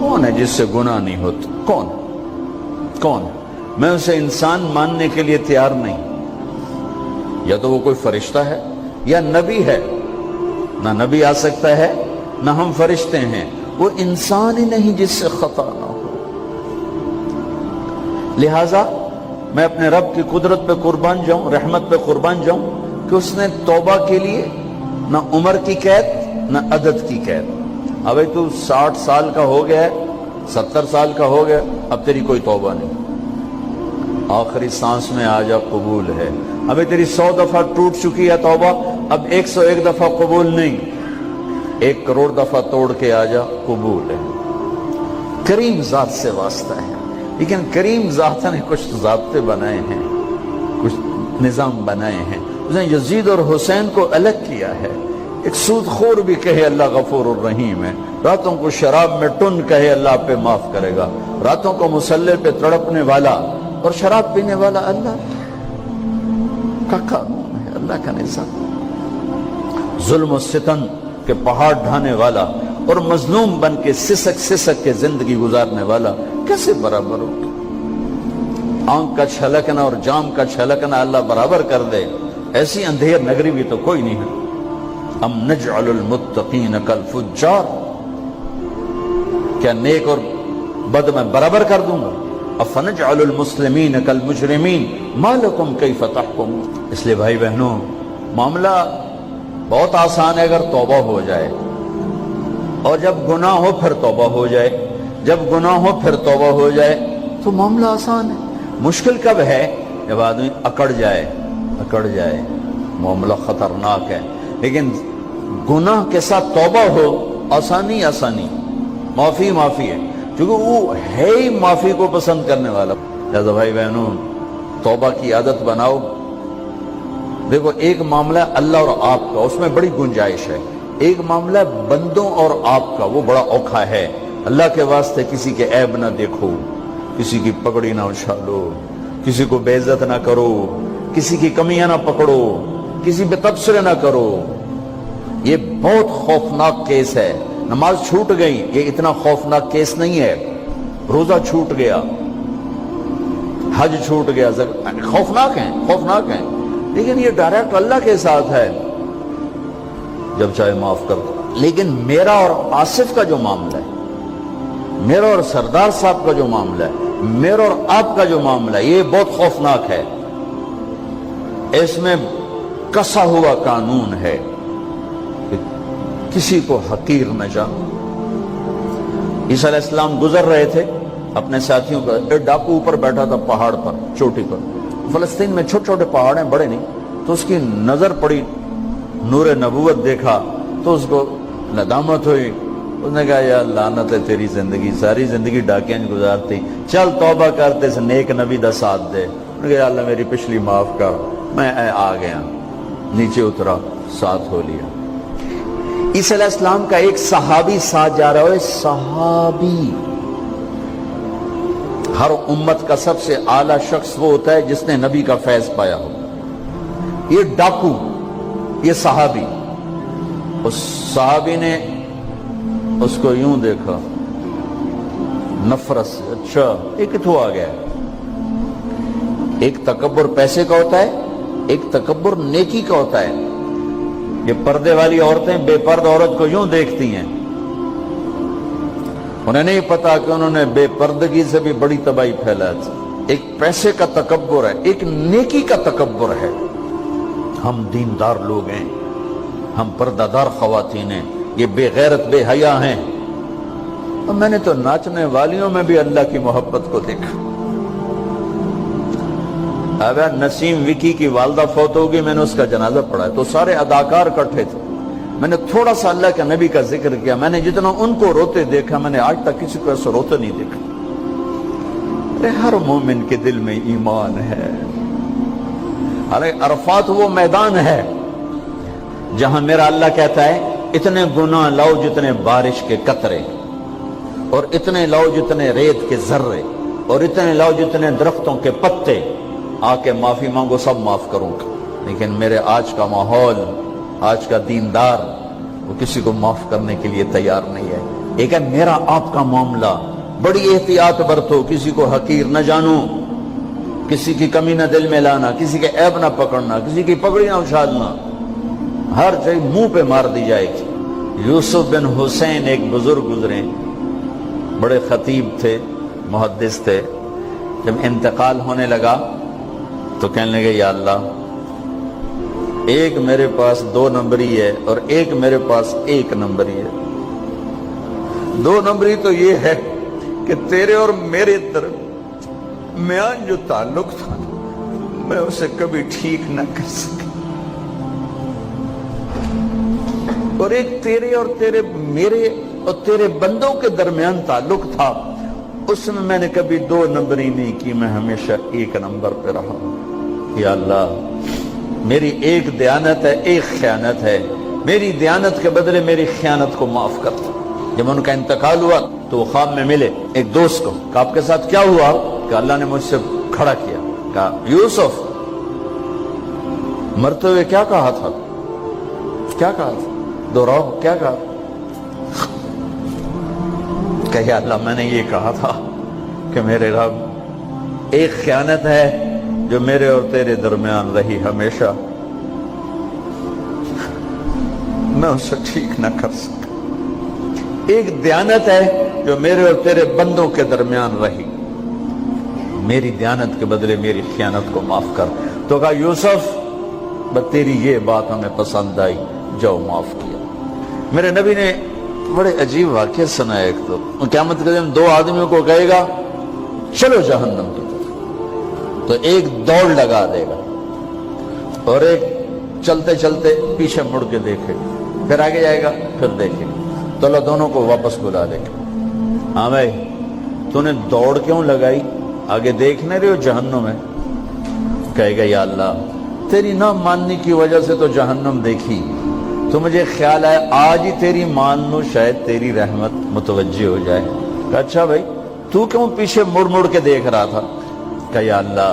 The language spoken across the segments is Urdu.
کون ہے جس سے گناہ نہیں ہوتا؟ کون؟ میں اسے انسان ماننے کے لیے تیار نہیں. یا تو وہ کوئی فرشتہ ہے یا نبی ہے. نہ نبی آ سکتا ہے نہ ہم فرشتے ہیں. وہ انسان ہی نہیں جس سے خطا نہ ہو. لہذا میں اپنے رب کی قدرت پہ قربان جاؤں, رحمت پہ قربان جاؤں کہ اس نے توبہ کے لیے نہ عمر کی قید نہ عدد کی قید. ابھی تو 60 سال کا ہو گیا ہے, 70 سال کا ہو گیا, اب تیری کوئی توبہ نہیں. آخری سانس میں آ جا, قبول ہے. ابھی تیری 100 دفعہ ٹوٹ چکی ہے توبہ, اب 101 دفعہ قبول نہیں, 1 کروڑ دفعہ توڑ کے آ جا, قبول ہے. کریم ذات سے واسطہ ہے. لیکن کریم ذات نے کچھ ضابطے بنائے ہیں, کچھ نظام بنائے ہیں. اس نے یزید اور حسین کو الگ کیا ہے. ایک سود خور بھی کہے اللہ غفور الرحیم ہے, راتوں کو شراب میں ٹن کہے اللہ پہ معاف کرے گا, راتوں کو مسلح پہ تڑپنے والا اور شراب پینے والا اللہ کا قانون ہے, اللہ کا نظام. ظلم و ستم کے پہاڑ ڈھانے والا اور مظلوم بن کے سسک کے زندگی گزارنے والا کیسے برابر ہو؟ آنکھ کا چھلکنا اور جام کا چھلکنا اللہ برابر کر دے, ایسی اندھیر نگری بھی تو کوئی نہیں ہے. ام نجعل المتقین کالفجار, کیا نیک اور بد میں برابر کر دوں گا؟ افنجعل المسلمین کالمجرمین ما لکم کیف تحکمون. اس لیے بھائی بہنوں, معاملہ بہت آسان ہے اگر توبہ ہو جائے, اور جب گناہ ہو پھر توبہ ہو جائے, جب گناہ ہو پھر توبہ ہو جائے تو معاملہ آسان ہے. مشکل کب ہے؟ جب آدمی اکڑ جائے, معاملہ خطرناک ہے. لیکن گناہ کے ساتھ توبہ ہو, آسانی, معافی ہے, کیونکہ وہ ہے ہی معافی کو پسند کرنے والا. لہذا بھائی بہنوں, توبہ کی عادت بناؤ. دیکھو, ایک معاملہ اللہ اور آپ کا, اس میں بڑی گنجائش ہے. ایک معاملہ بندوں اور آپ کا, وہ بڑا اوکھا ہے. اللہ کے واسطے کسی کے عیب نہ دیکھو, کسی کی پگڑی نہ اچھالو, کسی کو بے عزت نہ کرو, کسی کی کمیاں نہ پکڑو, کسی پہ تبصرے نہ کرو. یہ بہت خوفناک کیس ہے. نماز چھوٹ گئی, یہ اتنا خوفناک کیس نہیں ہے. روزہ چھوٹ گیا, حج چھوٹ گیا, خوفناک ہیں, لیکن یہ ڈائریکٹ اللہ کے ساتھ ہے, جب چاہے معاف کر دو. لیکن میرا اور آصف کا جو معاملہ ہے, میرا اور سردار صاحب کا جو معاملہ ہے, میرا اور آپ کا جو معاملہ ہے, یہ بہت خوفناک ہے. اس میں کسا ہوا قانون ہے کہ کسی کو حقیر نہ جانو. عیسیٰ علیہ السلام گزر رہے تھے اپنے ساتھیوں کا, ایک ڈاکو اوپر بیٹھا تھا پہاڑ پر, چوٹی پر. فلسطین میں چھوٹے چھوٹے پہاڑ ہیں, بڑے نہیں. تو اس کی نظر پڑی, نور نبوت دیکھا تو اس کو ندامت ہوئی. اس نے کہا یا لعنت ہے تیری زندگی, ساری زندگی ڈاکیاں گزارتی, چل توبہ کرتے سے نیک نبی دا ساتھ دے. انہوں نے کہا یا اللہ میری پچھلی معاف کر. میں آ گیا, نیچے اترا, ساتھ ہو لیا. عیسیٰ علیہ السلام کا ایک صحابی ساتھ جا رہا ہے. صحابی, ہر امت کا سب سے اعلیٰ شخص وہ ہوتا ہے جس نے نبی کا فیض پایا ہو. یہ ڈاکو, یہ صحابی. اس صحابی نے اس کو یوں دیکھا, نفرت سے, اچھا یہ کتوں آ گیا. ایک تکبر پیسے کا ہوتا ہے, ایک تکبر نیکی کا ہوتا ہے. یہ پردے والی عورتیں بے پرد عورت کو یوں دیکھتی ہیں, انہیں نہیں پتا کہ انہوں نے بے پردگی سے بھی بڑی تباہی پھیلا تھی. ایک پیسے کا تکبر ہے, ایک نیکی کا تکبر ہے. ہم دیندار لوگ ہیں, ہم پردہ دار خواتین ہیں, یہ بے غیرت بے حیا ہیں. اور میں نے تو ناچنے والیوں میں بھی اللہ کی محبت کو دیکھا. اب نسیم وکی کی والدہ فوت ہوگی, میں نے اس کا جنازہ پڑھا ہے, تو سارے اداکار اکٹھے تھے. میں نے تھوڑا سا اللہ کے نبی کا ذکر کیا. میں نے جتنا ان کو روتے دیکھا, میں نے آج تک کسی کو ایسا روتے نہیں دیکھا. ہر مومن کے دل میں ایمان ہے. عرفات وہ میدان ہے جہاں میرا اللہ کہتا ہے اتنے گناہ لاؤ جتنے بارش کے قطرے, اور اتنے لاؤ جتنے ریت کے ذرے, اور اتنے لاؤ جتنے درختوں کے پتے. آ کے معافی مانگو, سب معاف کروں گا. لیکن میرے آج کا ماحول, آج کا دیندار, وہ کسی کو معاف کرنے کے لیے تیار نہیں ہے. ایک ہے میرا آپ کا معاملہ، بڑی احتیاط برتو، کسی کو حقیر نہ جانو، کسی کی کمی نہ دل میں لانا، کسی کے عیب نہ پکڑنا، کسی کی پگڑی نہ اچھالنا، ہر چیز منہ پہ مار دی جائے گی۔ یوسف بن حسین ایک بزرگ گزرے، بڑے خطیب تھے، محدث تھے، جب انتقال ہونے لگا تو کہنے لگے یا اللہ، ایک میرے پاس 2 نمبری ہے اور ایک میرے پاس 1 نمبری ہے۔ 2 نمبری تو یہ ہے کہ تیرے اور میرے درمیان جو تعلق تھا میں اسے کبھی ٹھیک نہ کر سکا، اور ایک تیرے اور میرے اور تیرے بندوں کے درمیان تعلق تھا، اس میں نے کبھی 2 نمبری نہیں کی، میں ہمیشہ 1 نمبر پہ رہا۔ یا اللہ، میری ایک دیانت ہے، ایک خیانت ہے، میری دیانت کے بدلے میری خیانت کو معاف کر۔ جب ان کا انتقال ہوا تو وہ خواب میں ملے ایک دوست کو، کہ آپ کے ساتھ کیا ہوا؟ کہ اللہ نے مجھ سے کھڑا کیا، کہا یوسف مرتے ہوئے کیا کہا تھا؟ کیا کہا تھا؟ دوہراؤ، کیا کہا؟ کہ یا اللہ، میں نے یہ کہا تھا کہ میرے رب، ایک خیانت ہے جو میرے اور تیرے درمیان رہی ہمیشہ، میں اسے ٹھیک نہ کر سکا۔ ایک دیانت ہے جو میرے اور تیرے بندوں کے درمیان رہی، میری دیانت کے بدلے میری خیانت کو معاف کر۔ تو کہا یوسف، بس تیری یہ بات ہمیں پسند آئی، جاؤ معاف کیا۔ میرے نبی نے بڑے عجیب واقعہ سنا ہے۔ ایک تو قیامت کے دن 2 آدمیوں کو کہے گا چلو جہنم کی طرف، تو ایک دوڑ لگا دے گا اور ایک چلتے چلتے پیچھے مڑ کے دیکھے، پھر آگے جائے گا، پھر دیکھے گا، تو اللہ دونوں کو واپس بلا لے گا۔ ہاں بھائی، تو نے دوڑ کیوں لگائی؟ آگے دیکھنے رہے ہو جہنم ہے؟ کہے گا یا اللہ، تیری نہ ماننے کی وجہ سے تو جہنم دیکھی، تو مجھے خیال آیا آج ہی تیری مان لوں، شاید تیری رحمت متوجہ ہو جائے۔ کہا اچھا بھائی، تو کیوں پیچھے مڑ مڑ کے دیکھ رہا تھا؟ کہ یا اللہ،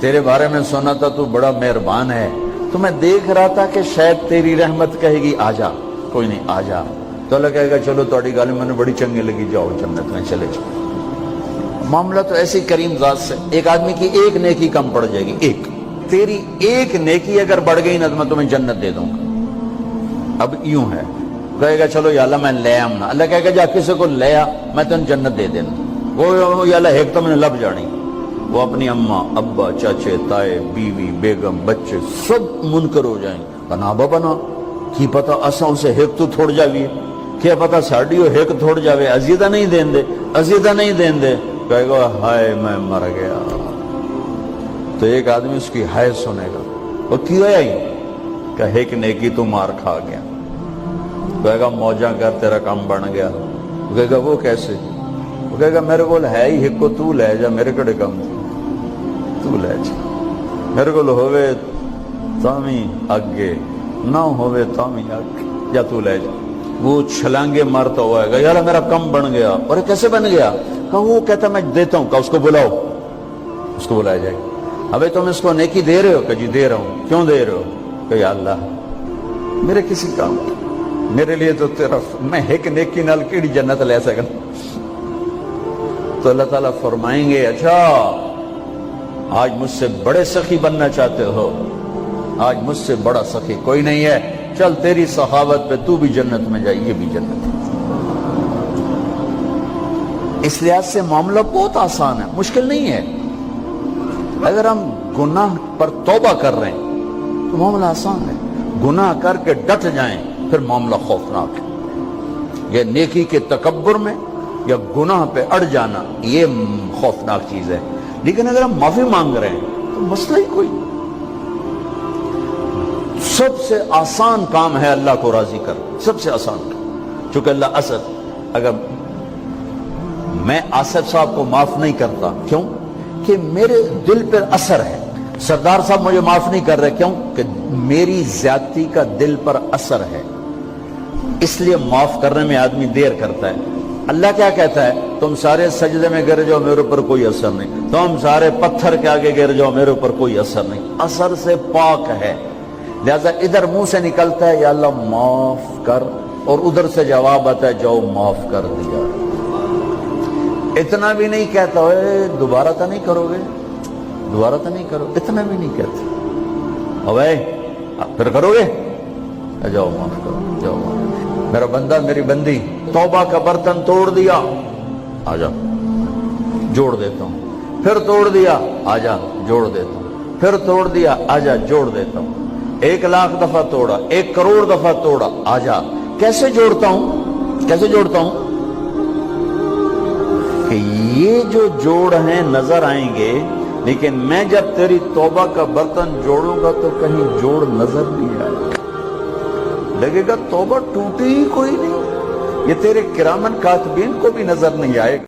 تیرے بارے میں سنا تھا تو بڑا مہربان ہے، تو میں دیکھ رہا تھا کہ شاید تیری رحمت کہے گی آ جا۔ کوئی نہیں، آ جا۔ تو اللہ کہے گا چلو تھوڑی گالی میں نے بڑی چنگی لگی، جاؤ جنت میں چلے جاؤ۔ معاملہ تو ایسی کریم ذات سے، ایک آدمی کی ایک نیکی کم پڑ جائے گی، ایک تیری ایک نیکی اگر بڑھ گئی نا تو میں تمہیں جنت دے دوں گا۔ اب یوں ہے، کہے گا چلو یا اللہ میں لے آم نا، اللہ کہے گا جا کسی کو لے آ، میں تمہیں جنت دے دینا۔ وہ یا اللہ ایک تو میں نے لب جانی، وہ اپنی اماں ابا چاچے تائے بیوی بیگم بچے سب منکر ہو جائیں، بنا بنا کی پتہ اساں اسے ایک تو تھوڑ جاویے، کیا پتہ ساڑی ہو ایک تھوڑ جاوے، عزیدہ نہیں دین دے، عزیدہ نہیں دین دے۔ کہے گا ہائے میں مر گیا۔ تو ایک آدمی اس کی ہائے سنے گا، وہ کیوں آئی؟ کہ ایک نیکی تو مار کھا گیا۔ کہے گا موجہ کر، تیرا کام بن گیا۔ کہے گا وہ کیسے؟ وہ کہے گا میرے کو ہے ہی ایک کو، تو لے جا، میرے کڑے کم تو لے جا، میرے کو ہوئے تامی آگے نہ ہوئے تامی آگے، یا تو لے جا۔ وہ چھلانگے مارتا ہوا ہے گا یار میرا کم بن گیا۔ اور کیسے بن گیا؟ کہ وہ کہتا میں دیتا ہوں، کہ اس کو بلاؤ، اس کو بلایا جائے گا۔ ابھی تم اس کو نیکی دے رہے ہو؟ کہ جی دے رہا ہوں۔ کیوں دے رہے ہو؟ کہ یا اللہ میرے کسی کام، میرے لیے تو تیرا، میں ایک نیکی نال کیڑی جنت لے سکا۔ تو اللہ تعالیٰ فرمائیں گے اچھا آج مجھ سے بڑے سخی بننا چاہتے ہو؟ آج مجھ سے بڑا سخی کوئی نہیں ہے، چل تیری سخاوت پہ تو بھی جنت میں جائے، یہ بھی جنت ہے۔ اس لحاظ سے معاملہ بہت آسان ہے، مشکل نہیں ہے۔ اگر ہم گناہ پر توبہ کر رہے ہیں تو معاملہ آسان ہے، گناہ کر کے ڈٹ جائیں پھر معاملہ خوفناک ہے۔ یہ نیکی کے تکبر میں یا گناہ پہ اڑ جانا یہ خوفناک چیز ہے۔ لیکن اگر ہم معافی مانگ رہے ہیں تو مسئلہ ہی کوئی، سب سے آسان کام ہے اللہ کو راضی کر، سب سے آسان کام۔ چونکہ اللہ اسد، اگر میں آصف صاحب کو معاف نہیں کرتا، کیوں کہ میرے دل پر اثر ہے، سردار صاحب مجھے معاف نہیں کر رہے، کیوں کہ میری زیادتی کا دل پر اثر ہے، اس لیے معاف کرنے میں آدمی دیر کرتا ہے۔ اللہ کیا کہتا ہے؟ تم سارے سجدے میں گر جاؤ، میرے اوپر کوئی اثر نہیں، تم سارے پتھر کے آگے گر جاؤ، میرے اوپر کوئی اثر نہیں، اثر سے پاک ہے۔ لہذا ادھر منہ سے نکلتا ہے یا اللہ معاف کر، اور ادھر سے جواب آتا ہے جاؤ معاف کر دیا. اتنا بھی نہیں کہتا ہوئے دوبارہ تو نہیں کرو گے, دوبارہ تو نہیں کرو, اتنا بھی نہیں کہتا. اوے پھر کرو گے, جاؤ معاف کرو, جاؤ معاف. میرا بندہ میری بندی توبہ کا برتن توڑ دیا, آ جا جوڑ دیتا ہوں. پھر توڑ دیا, آ جا جوڑ دیتا ہوں. پھر توڑ دیا, آ جا جوڑ دیتا ہوں. 1,00,000 دفعہ توڑا, 1 کروڑ دفعہ توڑا, آ جا. کیسے جوڑتا ہوں, کیسے جوڑتا ہوں کہ یہ جو جوڑ ہیں نظر آئیں گے, لیکن میں جب تیری توبہ کا برتن جوڑوں گا تو کہیں جوڑ نظر نہیں آئے گا. لگے گا توبہ ٹوٹی ہی کوئی نہیں, یہ تیرے کرامن کاتبین کو بھی نظر نہیں آئے گا.